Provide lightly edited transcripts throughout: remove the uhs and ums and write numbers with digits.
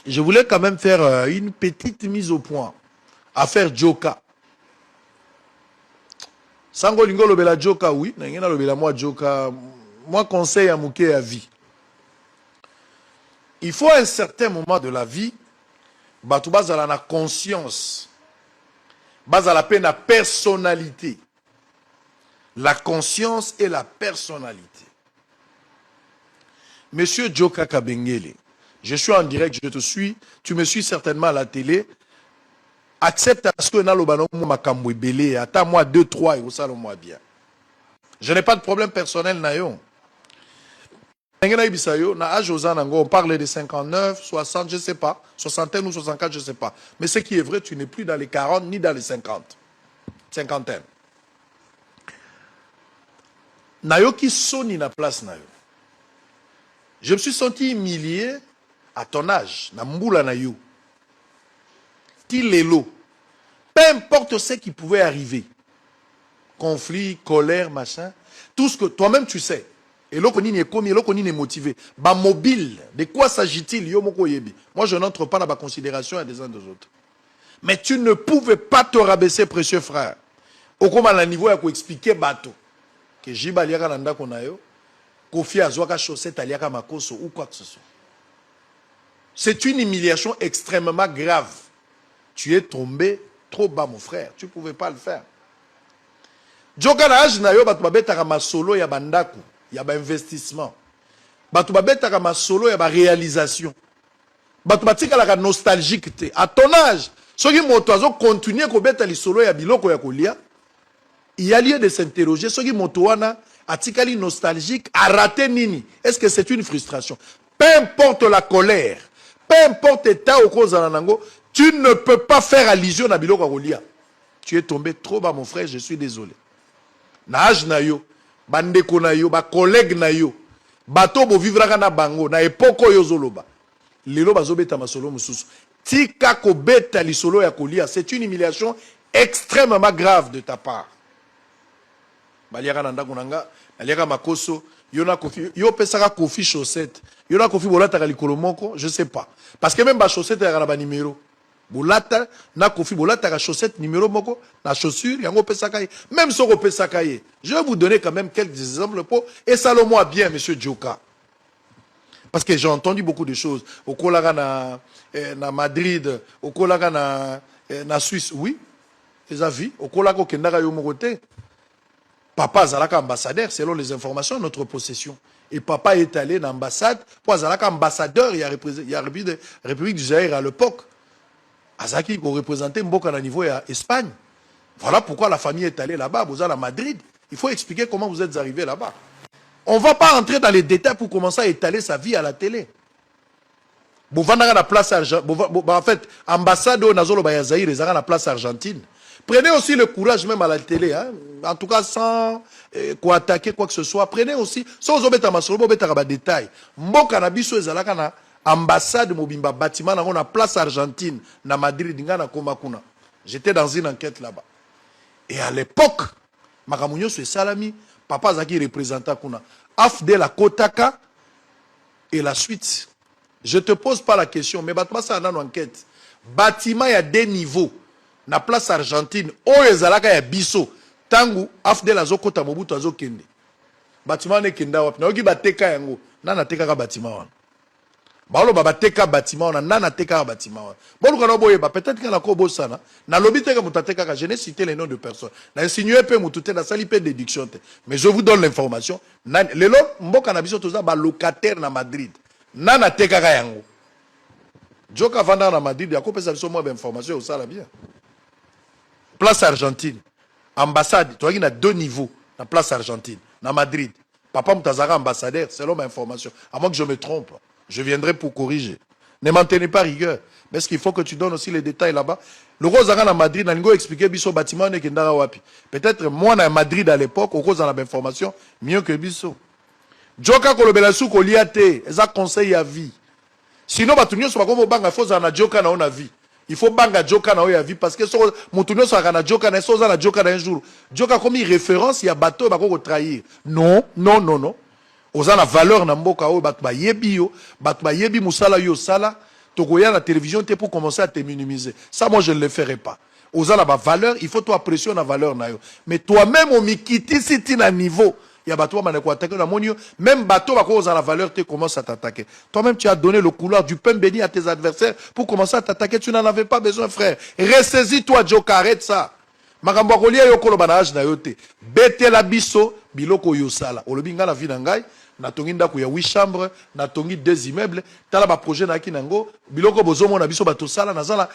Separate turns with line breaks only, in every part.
Je voulais quand même faire une petite mise au point. Affaire Joka. Sango lingo lobela Joka, oui. Nangena lobela moi Joka. Moi, conseil à mouké à vie. Il faut à un certain moment de la vie, batou bazala na conscience, bazala pe na personnalité. La conscience et la personnalité. Monsieur Joka Kabengele, je suis en direct, je te suis, tu me suis certainement à la télé. Accepte à ce que nalobano makambo belé, attends-moi 2 3 et au salon moi bien. Je n'ai pas de problème personnel nayon. On parle de 59, 60, je ne sais pas, 61 ou 64, je ne sais pas. Mais ce qui est vrai, tu n'es plus dans les 40 ni dans les 50. Cinquantaine. Nayo qui sonne na place nayo. Je me suis senti humilié à ton âge, na mboula nayo. Ti lelo. Peu importe ce qui pouvait arriver. Conflit, colère, machin. Tout ce que toi-même tu sais. Et l'autre est commis, l'autre est motivé. Ba mobile, de quoi s'agit-il? Moi, je n'entre pas dans la considération des uns des autres. Mais tu ne pouvais pas te rabaisser, précieux frère. Au comment à niveau, il faut expliquer bateau. Que Jiba liaka nanda konayo, Kofi Azwaka chaussette aliaka makoso ou quoi que ce soit. C'est une humiliation extrêmement grave. Tu es tombé trop bas, mon frère. Tu ne pouvais pas le faire. Joka na âge nayo, batu babetaka masolo ya bandaku. Il y a un investissement. Batu babetaka masolo ya ba réalisation. Batu batika la nostalgique te. À ton âge, soki moto azo continuer ko beta li solo ya biloko ya kolia, il y a lieu de s'interroger soki moto wana atikali nostalgique a raté nini. Est-ce que c'est une frustration? Peu importe la colère, peu importe l'état au cause nango, tu ne peux pas faire allusion à biloko ya kolia. Tu es tombé trop bas mon frère, je suis désolé. Na âge na yo bandeko na yo, ba collègue na yo, bato bo vivra na bango, na epoko yo zoloba. Lelo bazobeta masolo mususu. Tika ko beta li solo ya kolia, c'est une humiliation extrêmement grave de ta part. Baliaka nanda kunanga, aliaka makoso, yona kofi, yo pesaka kofi chaussette. Yona kofi bolata likolo moko, je sais pas. Parce que même ba chaussette ya na ba numéro. Bolata na kofi bolata ka chaussette numéro moko na chaussure yango pesakaye même soko pesakaye. Je vais vous donner quand même quelques exemples pour et salons-moi bien monsieur Joka. Parce que j'ai entendu beaucoup de choses au Kolaga na Madrid, au Kolaga na Suisse, oui. Les avis au Kolaga kendaka yo mokote. Papa zalaka ambassadeur selon les informations de notre possession. Et papa est allé dans l'ambassade pour zalaka ambassadeur il y a République du Zaïre à l'époque. Azaki qui représentait Mboka à niveau à Espagne. Voilà pourquoi la famille est allée là-bas, vous êtes à Madrid. Il faut expliquer comment vous êtes arrivés là-bas. On ne va pas entrer dans les détails pour commencer à étaler sa vie à la télé. En fait, ambassade au Nazolo Bayazaïr, ils ont la place Argentine. Prenez aussi le courage même à la télé, hein? En tout cas sans quoi attaquer quoi que ce soit. Prenez aussi, sans vous mettre en détail. Mboka na biso ezalaka na ambassade mobimba bâtiment na on place Argentine na Madrid ngana komakuna. J'étais dans une enquête là-bas. Et à l'époque, Makamunyo sur Salami, papa Zaki représentant kuna. Afdel la Kotaka et la suite. Je te pose pas la question, mais bâtiment ça dans enquête. Bâtiment il y a des niveaux. Na place Argentine, ezalaka ya biso. Tangu Afdel azokota Mobutu azokende. Bâtiment ne kenda wapi. Na oki bateka yango. Nana teka ka bâtiment wana. Baolo babateka bâtiment wana nana teka bâtiment wana. Bolu kana boyeba peut-être que la ko bosana. Na lobi teka mutateka ka je n'ai cité les noms de personnes. Na insinué pe mutute na sali pe déduction te. Mais je vous donne l'information. Lelo mboka na biso toza ba locataire na Madrid. Nana teka ka yango. Joka vanda na Madrid ya ko pesa biso mo ba information au sala bien. Place Argentine. Ambassade, tu vois qu'il y a 2 niveaux. La place Argentine, na Madrid. Papa Moutazara ambassadeur, selon ma information. À moins que je me trompe, je viendrai pour corriger. Ne m'en tenez pas rigueur. Mais est-ce qu'il faut que tu donnes aussi les détails là-bas? Le Rosara na Madrid, n'a pas expliqué biso bâtiment ne kendara wapi. Peut-être moi na Madrid à l'époque, au cause de la information, mieux que biso. Joka kolobela sou koliate, eza conseil à vie. Sinon, batumio so bakomo banga foza na Joka na ona vie. Il faut banga Joka na oya vie parce que so mutunyo so na Joka na so na Joka na un jour. Joka comme référence il y a bateau ba ko trahir. Non, non, non, non. Oza na valeur na mboka o bat ba yebi yo, bat ba yebi musala yo sala, tokoya la télévision pour commencer à te minimiser. Ça, moi, je ne le ferai pas. Aux la valeur, il faut toi apprécier la valeur. Mais toi-même, au mikiti, si tu as un niveau, il y a bateau qui attaquer la monio, même bateau qui a la valeur, tu commences à t'attaquer. Toi-même, tu as donné le couloir du pain béni à tes adversaires pour commencer à t'attaquer. Tu n'en avais pas besoin, frère. Ressaisis-toi, Joe, arrête ça. Makambo kolia yo kolo banage na yote. Bete la biso, biloko yo sala. Olobinga la vie nangai, na tongi ndako ya 8 chambres, na tongi 2 immeubles, tala ba projet na kinango, biloko bozomo na biso bato sala na zala.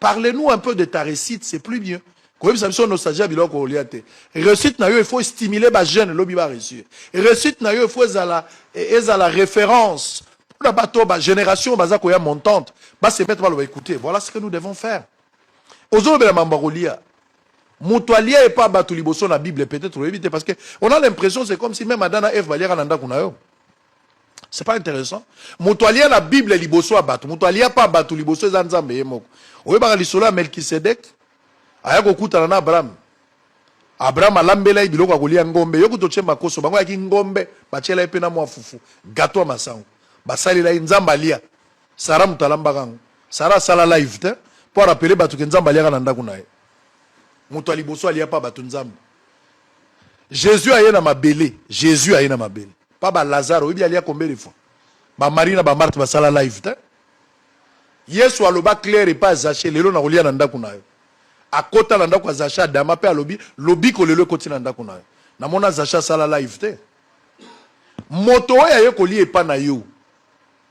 Parlez-nous un peu de ta réussite, c'est plus mieux. Comme ça, nostalgie biloko oliate. Réussite na yo, il faut stimuler ba jeune lobi ba réussir. Réussite na yo, il faut la référence. Pour la bateau, ba génération baza koya montante, ba se mettre ba écouter. Voilà ce que nous devons faire. Ozo be la mambarolia. Moutoualia et pas battu liboso la Bible peut-être éviter parce que on a l'impression c'est comme si même Adana F baliera nanda kunayo. C'est pas intéressant. Moutoualia la Bible liboso a battu. Moutoualia pas battu liboso zanzambe yemoko. Oye ba lisola Melkisedek aya kokuta na Abraham. Abraham alambela biloko akolia ngombe yoko to chemba koso bango ya ngombe bachela epena mwa fufu gato masango. Basali la nzamba lia. Sara mutalamba kango. Sara sala live te pour rappeler batu ke nzamba lia nanda kunayo. Moto liboso alia pa batu nzambe. Jésus aye na mabele. Jésus aye na mabele. Pas ba Lazare, obi alia combien de fois. Ba Marina ba Marthe ba sala live te. Yesu aloba clair et pas Zaché lelo na kolia na ndako na yo. Akota na ndako Zaché dama pe alobi lobi ko lelo koti na ndako na yo. Na mona Zaché sala live te. Moto ya ye ko li epa na yo.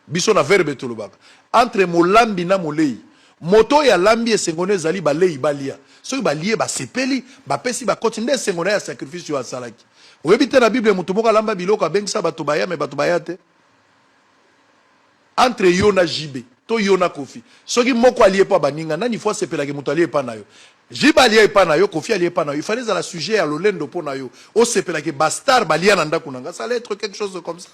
Biso na verbe to lobaka. Entre molambi na molei. Moto ya lambi esengone zali ba lei balia. Soki ba lié ba sepeli ba pesi ba continuer sengona ya sacrifice yo asalaki. Oyebite na Bible mutu moko lamba biloko abengisa bato baya me bato baya te. Entre yo na jibe to yo na kofi. Soki moko alié pa baninga nani fois sepela ke mutu alié pa na yo. Jiba alié pa na yo, kofi alié pa na yo. Il fallait la sujet à l'olendo po na yo. O sepela ke bastard balia na ndako nanga. Ça allait être quelque chose comme ça.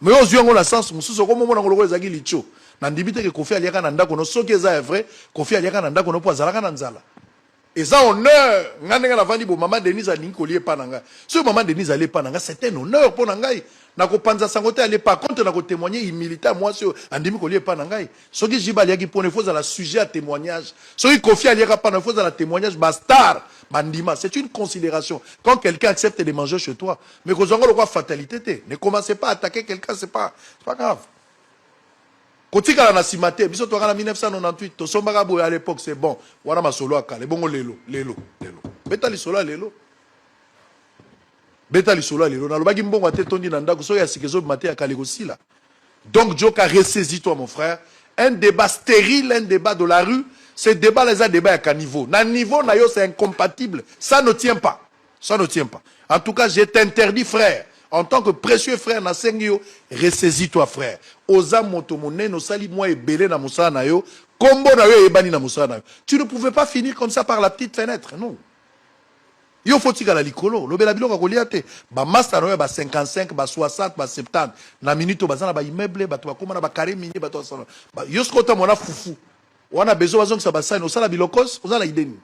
Mais aux yeux on la sens mususu ko momo na ngolo ezaki licho. Na ndibite ke kofi alié ka na ndako no soki eza vrai, kofi alié ka na ndako no po azalaka na nzala. Et ça honneur, ngandenge na vandi bo maman Denise alingi kolie pa nanga. Ce maman Denise allait pas nanga, c'est un honneur pour nangai. Na ko panza sangote aller par contre na ko témoigner humilité moi sur andimi kolie pa nangai. Soki jiba liaki pour ne faut la sujet à témoignage. Soki kofi aliaka pa na faut la témoignage bastard bandima, c'est une considération. Quand quelqu'un accepte de manger chez toi, mais que zongo le quoi fatalité té. Ne commencez pas à attaquer quelqu'un, c'est pas grave. Kotika na simate biso to kana 1998 to sombaka boy à l'époque c'est bon wana masolo akale bongo lelo beta li solo lelo na lobaki mbongo ate tondi na ndako so ya sikezo maté akale kosila. Donc Joka ressaisis toi mon frère, un débat stérile, un débat de la rue, ce débat les a débat à niveau na niveau na yo c'est incompatible, ça ne tient pas. En tout cas, je t'interdis frère. En tant que précieux frère na sengio, ressaisis-toi frère. Oza motomone no sali moi ebele na musala na yo, kombo na yo ebani na musala na yo. Tu ne pouvais pas finir comme ça par la petite fenêtre, non. Yo faut tika la likolo, lobela biloko koliate, ba master no ba 55, ba 60, ba 70, na minute bazana ba immeuble, ba to ba koma na ba carré mini ba to sala. Ba yo skota mona fufu. Wana bezo bazong sa ba sai no sala bilokos, ozala ideni.